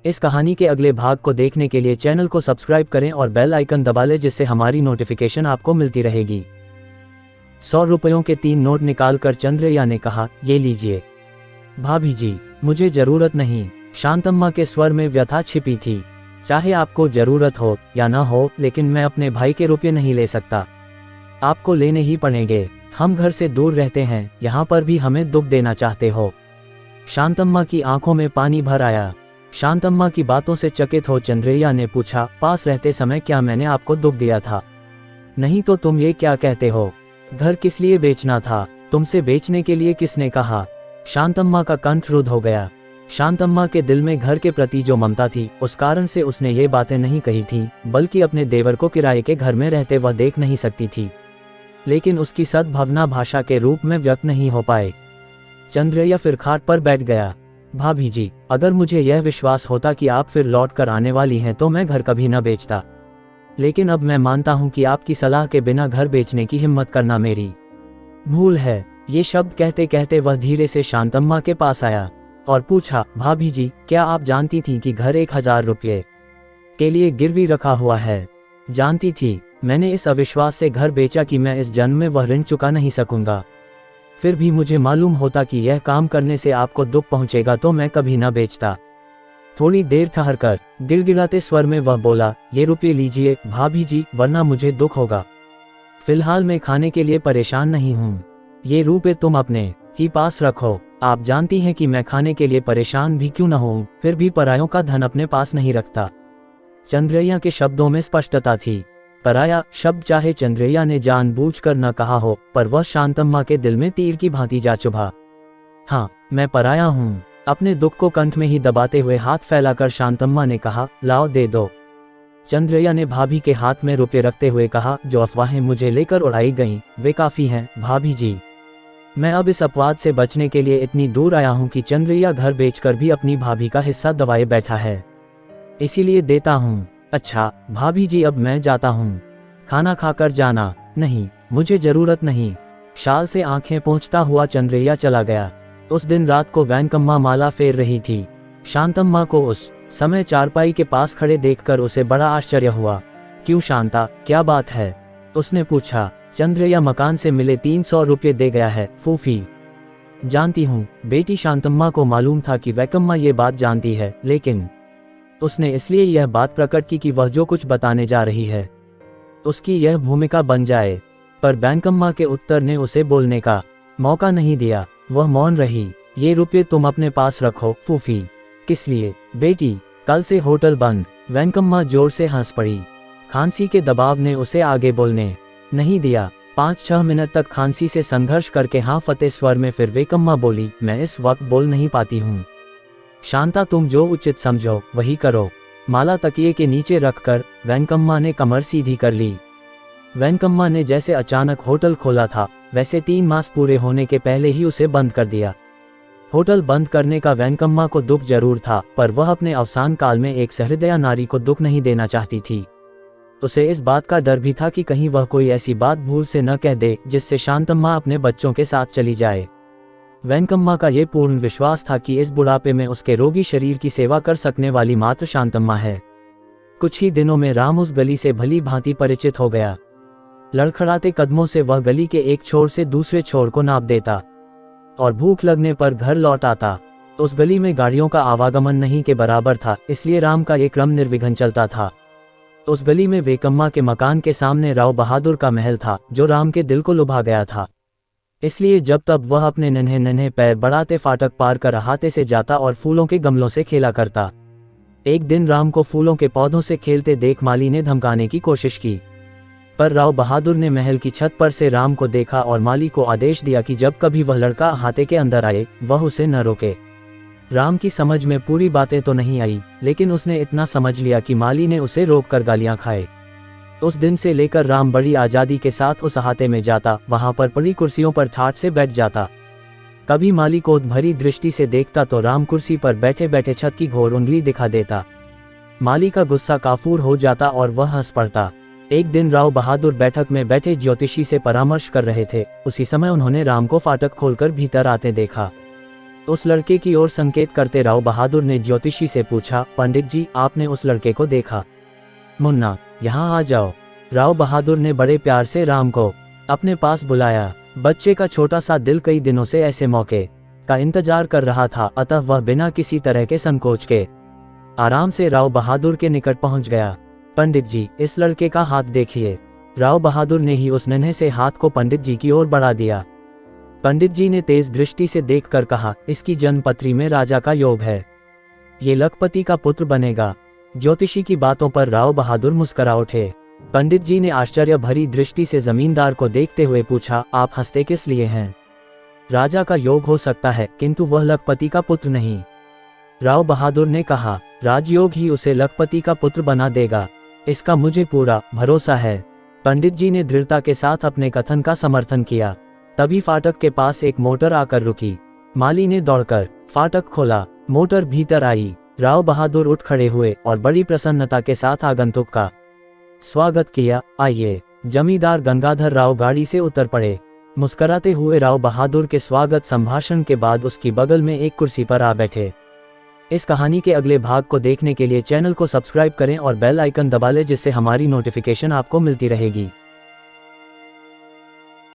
इस कहानी के अगले भाग को देखने के लिए चैनल को सब्सक्राइब करें और बेल आइकन दबा लें, जिससे हमारी नोटिफिकेशन आपको मिलती रहेगी। 100 रुपयों के 3 नोट निकालकर चंद्रैया ने कहा, ये लीजिए। भाभी जी, मुझे जरूरत नहीं। शांतम्मा के स्वर में व्यथा छिपी थी। चाहे आपको जरूरत हो या ना हो, लेकिन मैं अपने भाई के रुपये नहीं ले सकता। आपको लेने ही पड़ेंगे। हम घर से दूर रहते हैं, यहाँ पर भी हमें दुख देना चाहते हो। शांतम्मा की आंखों में पानी भर आया। शांतम्मा की बातों से चकित हो चंद्रैया ने पूछा, पास रहते समय क्या मैंने आपको दुख दिया था? नहीं तो तुम ये क्या कहते हो? घर किस लिए बेचना था? तुमसे बेचने के लिए किसने कहा? शांतम्मा का कंठ रुद्ध हो गया। शांतम्मा के दिल में घर के प्रति जो ममता थी, उस कारण से उसने ये बातें नहीं कही थी, बल्कि अपने देवर को किराए के घर में रहते वह देख नहीं सकती थी। लेकिन उसकी सद्भावना भाषा के रूप में व्यक्त नहीं हो पाए। चंद्रैया फिर खाट पर बैठ गया। भाभी जी, अगर मुझे यह विश्वास होता कि आप फिर लौट कर आने वाली हैं तो मैं घर कभी न बेचता। लेकिन अब मैं मानता हूं कि आपकी सलाह के बिना घर बेचने की हिम्मत करना मेरी भूल है। ये शब्द कहते कहते वह धीरे से शांतम्मा के पास आया और पूछा, भाभी जी, क्या आप जानती थीं कि घर 1000 रुपये के लिए गिरवी रखा हुआ है? जानती थी। मैंने इस अविश्वास से घर बेचा कि मैं इस जन्म में वह ऋण चुका नहीं सकूंगा। फिर भी मुझे मालूम होता कि यह काम करने से आपको दुख पहुंचेगा तो मैं कभी न बेचता। थोड़ी देर ठहरकर गिड़गिड़ाते स्वर में वह बोला, ये रुपये लीजिए भाभी जी, वरना मुझे दुख होगा। फिलहाल मैं खाने के लिए परेशान नहीं हूँ। ये रुपये तुम अपने ही पास रखो। आप जानती हैं कि मैं खाने के लिए परेशान भी क्यों न हूँ, फिर भी परायों का धन अपने पास नहीं रखता। चंद्रैया के शब्दों में स्पष्टता थी। पराया शब्द चाहे चंद्रैया ने जानबूझकर न कहा हो, पर वह शांतम्मा के दिल में तीर की भांति जा चुभा। हाँ, मैं पराया हूँ। अपने दुख को कंठ में ही दबाते हुए हाथ फैलाकर शांतम्मा ने कहा, लाओ दे दो। चंद्रैया ने भाभी के हाथ में रुपये रखते हुए कहा, जो अफवाहें मुझे लेकर उड़ाई गईं, वे काफी हैं भाभी जी। मैं अब इस अपवाद से बचने के लिए इतनी दूर आया हूँ कि चंद्रैया घर बेचकर भी अपनी भाभी का हिस्सा दबाए बैठा है, इसीलिए देता हूँ। अच्छा भाभी जी, अब मैं जाता हूँ। खाना खाकर जाना। नहीं, मुझे जरूरत नहीं। शाल से आंखें पोंछता हुआ चंद्रैया चला गया। उस दिन रात को वैनकम्मा माला फेर रही थी। शांतम्मा को उस समय चारपाई के पास खड़े देखकर उसे बड़ा आश्चर्य हुआ। क्यों शांता, क्या बात है? उसने पूछा। चंद्रैया मकान से मिले 300 रुपये दे गया है फूफी। जानती हूँ बेटी। शांतम्मा को मालूम था कि वैकम्मा ये बात जानती है, लेकिन उसने इसलिए यह बात प्रकट की कि वह जो कुछ बताने जा रही है उसकी यह भूमिका बन जाए। पर वैनकम्मा के उत्तर ने उसे बोलने का मौका नहीं दिया। वह मौन रही। ये रुपये तुम अपने पास रखो फूफी। किस लिए बेटी? कल से होटल बंद। वैनकम्मा जोर से हंस पड़ी। खांसी के दबाव ने उसे आगे बोलने नहीं दिया। 5-6 मिनट तक खांसी से संघर्ष करके हाँ फतेह स्वर में फिर वैकम्मा बोली, मैं इस वक्त बोल नहीं पाती हूँ। शांता, तुम जो उचित समझो वही करो। माला तकिए के नीचे रखकर वैनकम्मा ने कमर सीधी कर ली। वैनकम्मा ने जैसे अचानक होटल खोला था, वैसे 3 मास पूरे होने के पहले ही उसे बंद कर दिया। होटल बंद करने का वैनकम्मा को दुख जरूर था, पर वह अपने अवसान काल में एक सहृदया नारी को दुख नहीं देना चाहती थी। उसे इस बात का डर भी था कि कहीं वह कोई ऐसी बात भूल से न कह दे जिससे शांतम्मा अपने बच्चों के साथ चली जाए। वैनकम्मा का ये पूर्ण विश्वास था कि इस बुढ़ापे में उसके रोगी शरीर की सेवा कर सकने वाली मात्र शांतम्मा है। कुछ ही दिनों में राम उस गली से भली भांति परिचित हो गया। लड़खड़ाते कदमों से वह गली के एक छोर से दूसरे छोर को नाप देता और भूख लगने पर घर लौट आता। उस गली में गाड़ियों का आवागमन नहीं के बराबर था, इसलिए राम का ये क्रम निर्विघ्न चलता था। उस गली में वैकम्मा के मकान के सामने राव बहादुर का महल था, जो राम के दिल को लुभा गया था। इसलिए जब तब वह अपने नन्हे नन्हे पैर बढ़ाते फाटक पार कर अहाते से जाता और फूलों के गमलों से खेला करता। एक दिन राम को फूलों के पौधों से खेलते देख माली ने धमकाने की कोशिश की, पर राव बहादुर ने महल की छत पर से राम को देखा और माली को आदेश दिया कि जब कभी वह लड़का अहाते के अंदर आए, वह उसे न रोके। राम की समझ में पूरी बातें तो नहीं आई, लेकिन उसने इतना समझ लिया कि माली ने उसे रोककर गालियां खाए। उस दिन से लेकर राम बड़ी आज़ादी के साथ उस अहाते में जाता, वहां पर पड़ी कुर्सियों पर ठाठ से बैठ जाता। कभी माली को भरी दृष्टि से देखता तो राम कुर्सी पर बैठे बैठे छत की घोर उंगली दिखा देता। माली का गुस्सा काफूर हो जाता और वह हंस पड़ता। एक दिन राव बहादुर बैठक में बैठे ज्योतिषी से परामर्श कर रहे थे। उसी समय उन्होंने राम को फाटक खोलकर भीतर आते देखा। उस लड़के की ओर संकेत करते राव बहादुर ने ज्योतिषी से पूछा, पंडित जी, आपने उस लड़के को देखा? मुन्ना, यहाँ आ जाओ। राव बहादुर ने बड़े प्यार से राम को अपने पास बुलाया। बच्चे का छोटा सा दिल कई दिनों से ऐसे मौके का इंतजार कर रहा था, अतः वह बिना किसी तरह के संकोच के आराम से राव बहादुर के निकट पहुंच गया। पंडित जी, इस लड़के का हाथ देखिए। राव बहादुर ने ही उस नन्हे से हाथ को पंडित जी की ओर बढ़ा दिया। पंडित जी ने तेज दृष्टि से देखकर कहा, इसकी जन्मपत्री में राजा का योग है, ये लखपति का पुत्र बनेगा। ज्योतिषी की बातों पर राव बहादुर मुस्कुरा उठे। पंडित जी ने आश्चर्य भरी दृष्टि से जमींदार को देखते हुए पूछा, आप हंसते किस लिए हैं? राजा का योग हो सकता है, किंतु वह लखपति का पुत्र नहीं। राव बहादुर ने कहा, राजयोग ही उसे लखपति का पुत्र बना देगा, इसका मुझे पूरा भरोसा है। पंडित जी ने दृढ़ता के साथ अपने कथन का समर्थन किया। तभी फाटक के पास एक मोटर आकर रुकी। माली ने दौड़कर फाटक खोला। मोटर भीतर आई। राव बहादुर उठ खड़े हुए और बड़ी प्रसन्नता के साथ आगंतुक का स्वागत किया। आइए। जमींदार गंगाधर राव गाड़ी से उतर पड़े। मुस्कुराते हुए राव बहादुर के स्वागत संभाषण के बाद उसकी बगल में एक कुर्सी पर आ बैठे। इस कहानी के अगले भाग को देखने के लिए चैनल को सब्सक्राइब करें और बेल आइकन दबा लें, जिससे हमारी नोटिफिकेशन आपको मिलती रहेगी।